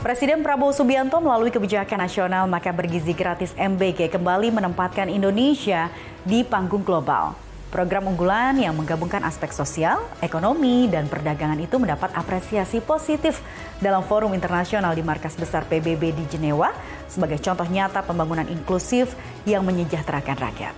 Presiden Prabowo Subianto melalui kebijakan nasional Makan Bergizi Gratis MBG kembali menempatkan Indonesia di panggung global. Program unggulan yang menggabungkan aspek sosial, ekonomi, dan perdagangan itu mendapat apresiasi positif dalam forum internasional di markas besar PBB di Jenewa sebagai contoh nyata pembangunan inklusif yang menyejahterakan rakyat.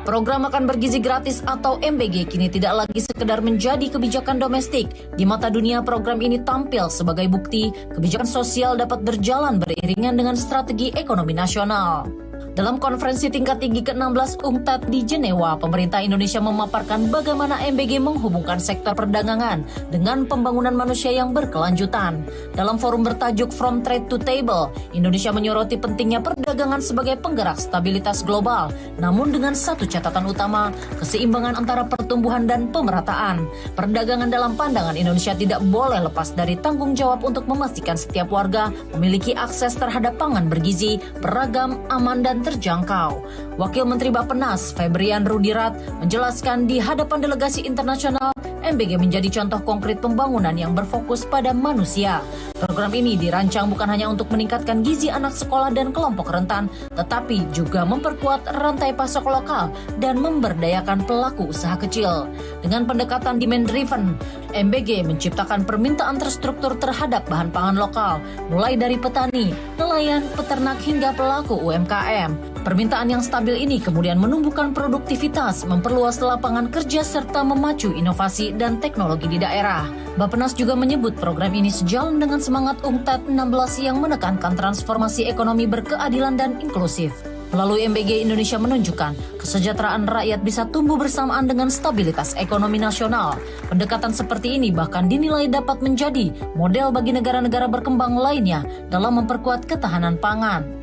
Program Makan Bergizi Gratis atau MBG kini tidak lagi sekedar menjadi kebijakan domestik. Di mata dunia, program ini tampil sebagai bukti kebijakan sosial dapat berjalan beriringan dengan strategi ekonomi nasional. Dalam konferensi tingkat tinggi ke-16 UNCTAD di Jenewa, pemerintah Indonesia memaparkan bagaimana MBG menghubungkan sektor perdagangan dengan pembangunan manusia yang berkelanjutan. Dalam forum bertajuk From Trade to Table, Indonesia menyoroti pentingnya perdagangan sebagai penggerak stabilitas global, namun dengan satu catatan utama, keseimbangan antara pertumbuhan dan pemerataan. Perdagangan dalam pandangan Indonesia tidak boleh lepas dari tanggung jawab untuk memastikan setiap warga memiliki akses terhadap pangan bergizi, beragam, aman, dan terjangkau. Wakil Menteri Bappenas, Febrian Rudirat, menjelaskan di hadapan delegasi internasional, MBG menjadi contoh konkret pembangunan yang berfokus pada manusia. Program ini dirancang bukan hanya untuk meningkatkan gizi anak sekolah dan kelompok rentan, tetapi juga memperkuat rantai pasok lokal dan memberdayakan pelaku usaha kecil. Dengan pendekatan demand-driven, MBG menciptakan permintaan terstruktur terhadap bahan pangan lokal, mulai dari petani, nelayan, peternak, hingga pelaku UMKM. Permintaan yang stabil ini kemudian menumbuhkan produktivitas, memperluas lapangan kerja, serta memacu inovasi dan teknologi di daerah. Bappenas juga menyebut program ini sejalan dengan semangat UNCTAD 16 yang menekankan transformasi ekonomi berkeadilan dan inklusif. Melalui MBG, Indonesia menunjukkan kesejahteraan rakyat bisa tumbuh bersamaan dengan stabilitas ekonomi nasional. Pendekatan seperti ini bahkan dinilai dapat menjadi model bagi negara-negara berkembang lainnya dalam memperkuat ketahanan pangan.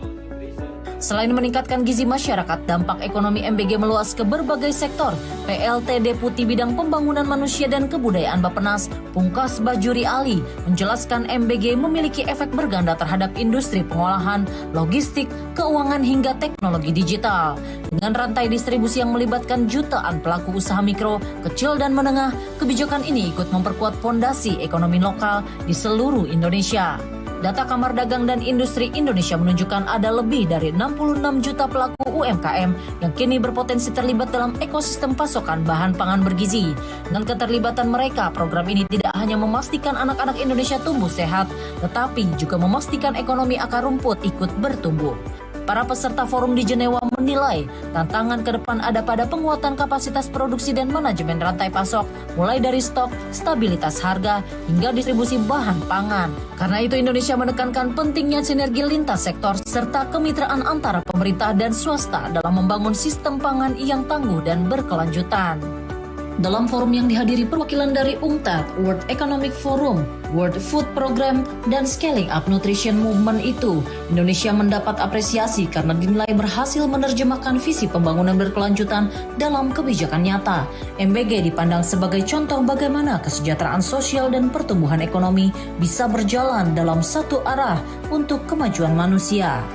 Selain meningkatkan gizi masyarakat, dampak ekonomi MBG meluas ke berbagai sektor. PLT Deputi Bidang Pembangunan Manusia dan Kebudayaan Bappenas, Pungkas Bajuri Ali, menjelaskan MBG memiliki efek berganda terhadap industri pengolahan, logistik, keuangan, hingga teknologi digital. Dengan rantai distribusi yang melibatkan jutaan pelaku usaha mikro, kecil, dan menengah, kebijakan ini ikut memperkuat fondasi ekonomi lokal di seluruh Indonesia. Data Kamar Dagang dan Industri Indonesia menunjukkan ada lebih dari 66 juta pelaku UMKM yang kini berpotensi terlibat dalam ekosistem pasokan bahan pangan bergizi. Dengan keterlibatan mereka, program ini tidak hanya memastikan anak-anak Indonesia tumbuh sehat, tetapi juga memastikan ekonomi akar rumput ikut bertumbuh. Para peserta forum di Jenewa menilai tantangan ke depan ada pada penguatan kapasitas produksi dan manajemen rantai pasok, mulai dari stok, stabilitas harga, hingga distribusi bahan pangan. Karena itu Indonesia menekankan pentingnya sinergi lintas sektor serta kemitraan antara pemerintah dan swasta dalam membangun sistem pangan yang tangguh dan berkelanjutan. Dalam forum yang dihadiri perwakilan dari UNCTAD, World Economic Forum, World Food Program, dan Scaling Up Nutrition Movement itu, Indonesia mendapat apresiasi karena dinilai berhasil menerjemahkan visi pembangunan berkelanjutan dalam kebijakan nyata. MBG dipandang sebagai contoh bagaimana kesejahteraan sosial dan pertumbuhan ekonomi bisa berjalan dalam satu arah untuk kemajuan manusia.